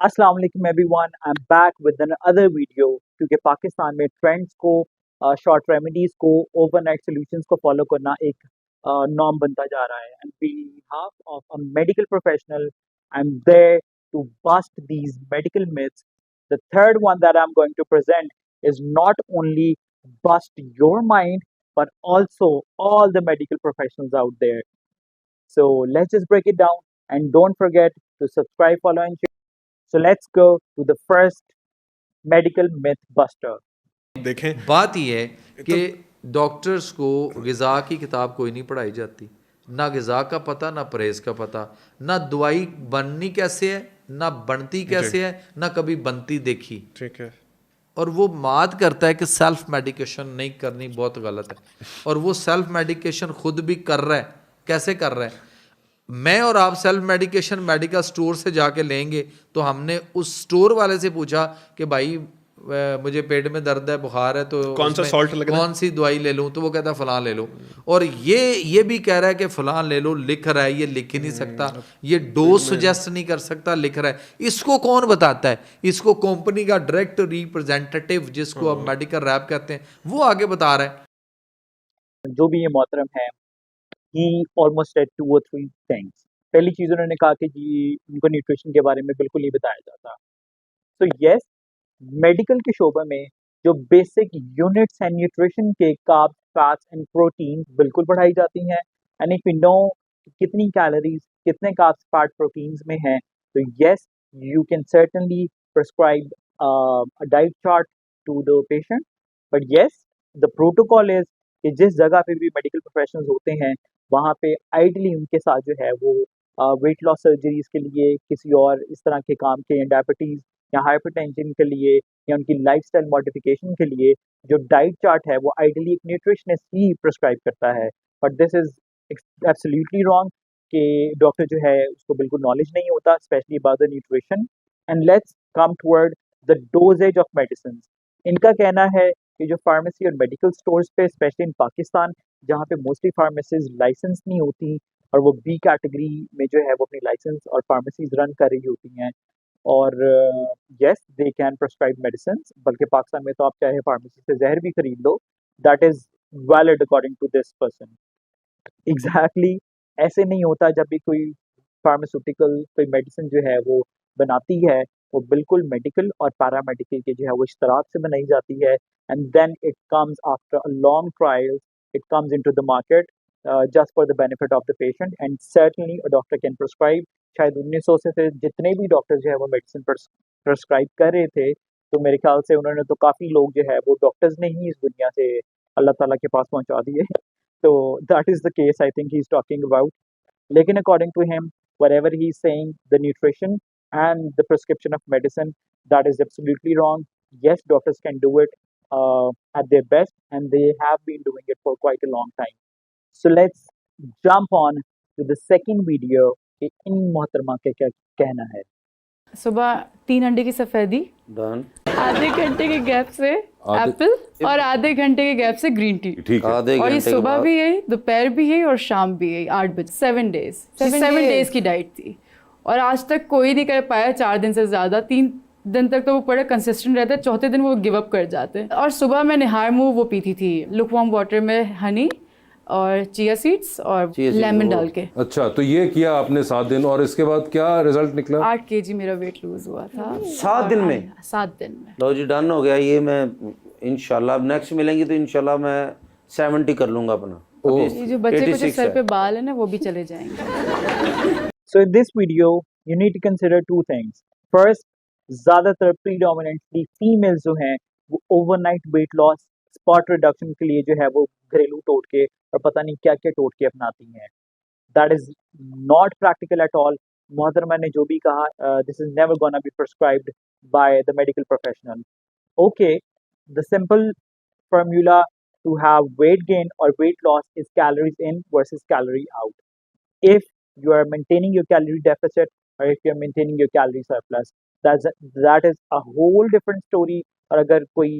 अस्सलाम वालेकुम everyone, I am back with another video. क्योंकि पाकिस्तान में ट्रेंड्स को, शॉर्ट रेमेडीज को, ओवरनाइट सॉल्यूशंस को फॉलो करना एक नॉर्म बनता जा रहा है। And behalf of a medical professional, I am there to bust these medical myths. The third one that I'm going to present is not only bust your mind, but also all the medical professionals out there. So let's just break it down, and don't forget to subscribe, follow, and share. So let's go to the first medical myth buster. देखें बात यह है तो कि doctors को ग़िज़ा की किताब कोई नहीं पढ़ाई जाती, ना ग़िज़ा का पता, ना परहेज़ का पता, ना दवाई बननी कैसे है, ना बनती कैसे है, ना कभी बनती देखी। ठीक है। और वो माद करता है कि सेल्फ मेडिकेशन नहीं करनी बहुत गलत है, और वो सेल्फ मेडिकेशन खुद भी कर रहा है। कैसे कर रहा है? मैं और आप सेल्फ मेडिकेशन मेडिकल स्टोर से जाके लेंगे तो हमने उस स्टोर वाले से पूछा कि भाई मुझे पेट में दर्द है, बुखार है, तो कौन सा सॉल्ट लगना, कौन सी दवाई ले लूँ? तो वो कहता है फलां ले लो। और ये भी कह रहा है कि फलां ले लो, लिख रहा है, ये लिख ही नहीं सकता, ये डोज सजेस्ट नहीं कर सकता, लिख रहा है। इसको कौन बताता है? इसको कंपनी का डायरेक्ट रिप्रेजेंटेटिव, जिसको अब मेडिकल रैप कहते हैं, वो आगे बता रहा है। जो भी ये मोहतरम है, he almost said 2 or 3 things. पहली चीज उन्होंने कहा कि जी उनको न्यूट्रिशन के बारे में बिल्कुल नहीं बताया जाता। तो यस, मेडिकल के शोबे में जो बेसिक यूनिट्स हैं न्यूट्रिशन के, कार्ब्स, फैट्स एंड प्रोटीन बिल्कुल पढ़ाई जाती हैं। एंड इफ यू नो कितनी कैलोरीज, कितने कार्ब्स, फैट, प्रोटीन्स में हैं, तो yes, you can certainly prescribe a diet chart to the patient. But yes, the protocol is कि जिस जगह पे भी मेडिकल प्रोफेशनल्स होते हैं, वहाँ पे आइडली उनके साथ जो है वो वेट लॉस सर्जरीज के लिए, किसी और इस तरह के काम के, डायबिटीज़ या हाइपरटेंशन के लिए, या उनकी लाइफस्टाइल मॉडिफिकेशन के लिए जो डाइट चार्ट है वो आइडली एक न्यूट्रिशनिस्ट ही प्रिस्क्राइब करता है। But this is absolutely wrong कि डॉक्टर जो है उसको बिल्कुल नॉलेज नहीं होता, specially about the nutrition. And let's come toward the dosages of medicine. इनका कहना है कि जो फार्मेसी और मेडिकल स्टोर्स पे, स्पेशली इन पाकिस्तान जहाँ पे मोस्टली फार्मेसीज लाइसेंस नहीं होती, और वो बी कैटेगरी में जो है वो अपनी लाइसेंस और फार्मेसीज रन कर रही होती हैं, और yes they can prescribe medicine. बल्कि पाकिस्तान में तो आप चाहे फार्मेसी से जहर भी खरीद लो, that is valid according to this person. Exactly ऐसे नहीं होता। जब भी कोई फार्मास्यूटिकल कोई मेडिसिन जो है वो बनाती है, वो बिल्कुल मेडिकल और पैरामेडिकल के जो है वो इश्तराक से बनाई जाती है, and then it comes after a long trial, it comes into the market just for the benefit of the patient. And certainly a doctor can prescribe. शायद 1900 से जितने भी डॉक्टर जो है वो मेडिसिन प्रिस्क्राइब कर रहे थे, तो मेरे ख्याल से उन्होंने तो काफ़ी लोग जो है वो डॉक्टर्स ने ही इस दुनिया से अल्लाह ताला के पास पहुंचा दिए। So that is the case I think he's talking about. Lekin according to him, whatever he's saying, the nutrition and the prescription of medicine, that is absolutely wrong. Yes, doctors can do it at their best, and they have been doing it for quite a long time. So let's jump on to the second video कि इन मोहतरमा के क्या कहना है। सुबह 3 अंडे की सफ़ेदी, done. आधे घंटे के गैप से एप्पल, और आधे घंटे के गैप से ग्रीन टी। ठीक है। आधे और ये घंटे के सुबह बाद भी यही, दोपहर भी यही, और शाम भी यही, 8 बजे। 7 डेज, 7 डेज की डाइट थी, और आज तक कोई नहीं कर पाया 4 दिन से ज़्यादा। 3 दिन तक तो वो बड़े कंसिस्टेंट रहते हैं, चौथे दिन वो गिव अप कर जाते हैं। और सुबह मैं निहार मुँह वो पीती थी लुकवार्म वाटर में हनी और चिया सीड्स और लेमन डाल के। अच्छा, तो ये किया आपने 7 दिन, और इसके बाद क्या रिजल्ट निकला? 8 kg मेरा वेट लूज हुआ था 7 दिन में। 7 दिन में। लो जी, डन हो गया ये। मैं इंशाल्लाह अब नेक्स्ट मिलेंगे तो इंशाल्लाह मैं 70 कर लूंगा अपना। ये जो बच्चे को जो 86 सर है। पे बाल है ना, वो भी चले जाएंगे। So in this video, you need to consider 2 things. First, ज़्यादातर predominantly females जो हैं वो overnight weight loss, spot reduction के लिए जो है वो घरेलू टोटके और पता नहीं क्या क्या टोटके अपनाती हैं। That is not practical at all. मोहतरमा ने जो भी कहा, this is never gonna be prescribed by the medical professional. Okay, the simple formula to have weight gain or weight loss is calories in versus calorie out. If you are maintaining your calorie deficit, or if you are maintaining your calorie surplus, that is a whole different story. और अगर कोई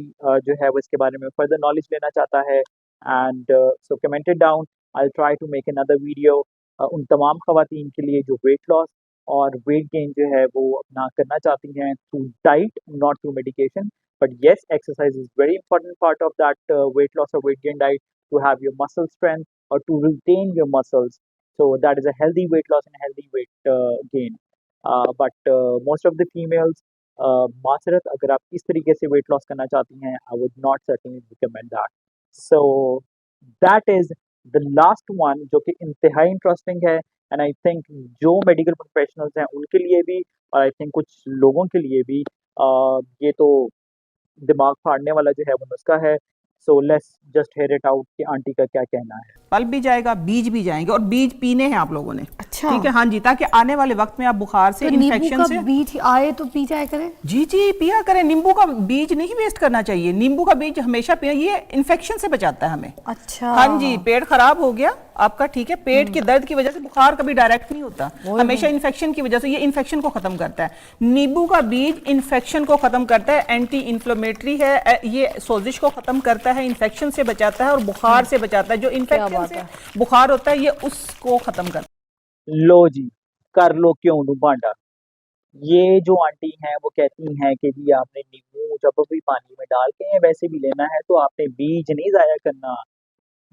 जो है वो इसके बारे में further knowledge लेना चाहता है, and so comment it down. I'll try to make another video उन तमाम ख़वातीन के लिए जो weight loss और वेट गेन जो है वो अपना करना चाहती हैं through diet, not through medication. But yes, exercise is very important part of that weight loss और weight gain diet to have your muscle strength or to retain your muscles. So that is a healthy weight loss and healthy weight gain. But most of the females, मासरत, अगर आप इस तरीके से weight loss करना चाहती हैं, I would not certainly recommend that. So that is the last one, जो कि इंतहाई इंटरेस्टिंग है. एंड आई थिंक जो मेडिकल प्रोफेशनल्स हैं उनके लिए भी, और आई थिंक कुछ लोगों के लिए भी ये तो दिमाग फाड़ने वाला जो है वो नुस्खा है. So let's just hear it out कि आंटी का क्या कहना है. पल्प भी जाएगा, बीज भी जाएंगे, और बीज पीने हैं आप लोगों ने. अच्छा, ठीक है, हाँ जी, ताकि आने वाले वक्त में आप बुखार से, तो इन्फेक्शन से, बीज आए तो पी जाया करें. जी जी पिया करें. नींबू का बीज नहीं वेस्ट करना चाहिए, नींबू का बीज हमेशा पिया, ये इन्फेक्शन से बचाता है हमें. अच्छा, हाँ जी, पेट खराब हो गया आपका, ठीक है, पेट के दर्द की वजह से बुखार कभी डायरेक्ट नहीं होता, हमेशा इन्फेक्शन की वजह से. ये इन्फेक्शन को खत्म करता है. नींबू का बीज इन्फेक्शन को खत्म करता है, एंटी इन्फ्लेमेटरी है, ये सोजिश को खत्म करता है, इन्फेक्शन से बचाता है और बुखार से बचाता है. जो इन्फेक्शन से बुखार होता है ये उसको खत्म करता है. लो जी, कर लो क्यों नू भांडा. ये जो आंटी हैं वो कहती हैं कि जी आपने नींबू जब भी पानी में डाल के वैसे भी लेना है, तो आपने बीज नहीं जाया करना.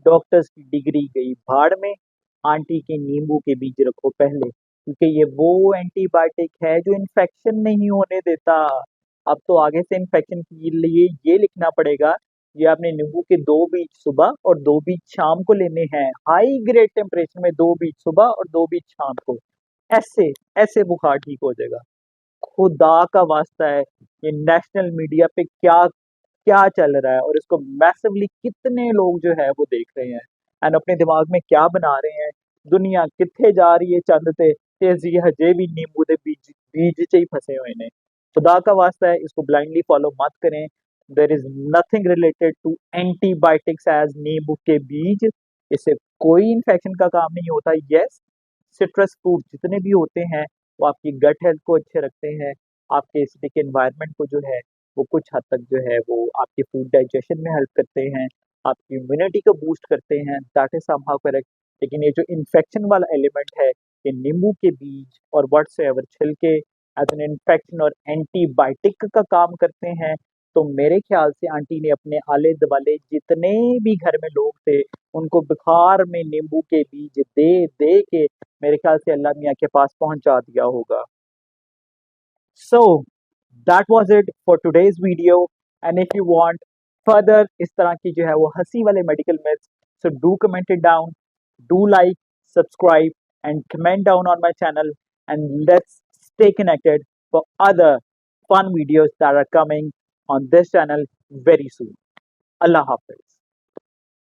डॉक्टर्स की डिग्री गई भाड़ में. आंटी के नींबू के बीज रखो पहले, क्योंकि ये वो एंटीबायोटिक है जो इन्फेक्शन नहीं होने देता. अब तो आगे से इन्फेक्शन के लिए ये लिखना पड़ेगा, ये आपने नींबू के 2 बीज सुबह और 2 बीज शाम को लेने हैं. हाई ग्रेड टेम्परेचर में 2 बीज सुबह और 2 बीज शाम को. ऐसे ऐसे बुखार ठीक हो जाएगा. खुदा का वास्ता है, ये नेशनल मीडिया पे क्या क्या चल रहा है और इसको मैसिवली कितने लोग जो है वो देख रहे हैं एंड अपने दिमाग में क्या बना रहे हैं. दुनिया कितने जा रही है चंद ते तेजी हजे भी नींबू दे बीज बीज च ही फंसे हुए ने. खुदा का वास्ता है, इसको ब्लाइंडली फॉलो मत करें. There is nothing related to antibiotics as नींबू के बीज. इससे कोई इन्फेक्शन का काम नहीं होता. यस, सिट्रस फ्रूट जितने भी होते हैं वो आपकी गट हेल्थ को अच्छे रखते हैं, आपके एसिडिक एनवायरनमेंट को जो है वो कुछ हद तक जो है वो आपके फूड डाइजेशन में हेल्प करते हैं, आपकी इम्यूनिटी को बूस्ट करते हैं. That is somehow correct. लेकिन ये जो इन्फेक्शन वाला एलिमेंट है, ये नींबू के बीज और व्हाटसोएवर छिलके एज एन इन्फेक्शन और एंटीबायोटिक का काम करते हैं. तो मेरे ख्याल से आंटी ने अपने आले दुआले जितने भी घर में लोग थे उनको बुखार में नींबू के बीज दे दे के मेरे ख्याल से अल्लाह मियाँ के पास पहुंचा दिया होगा. So that was it for today's video, and if you want further इस तरह की जो है वो हंसी वाले medical myths, so do comment it down, do like, subscribe and comment down on my channel, and let's stay connected for other fun videos that are coming on this channel very soon. Allah Hafiz.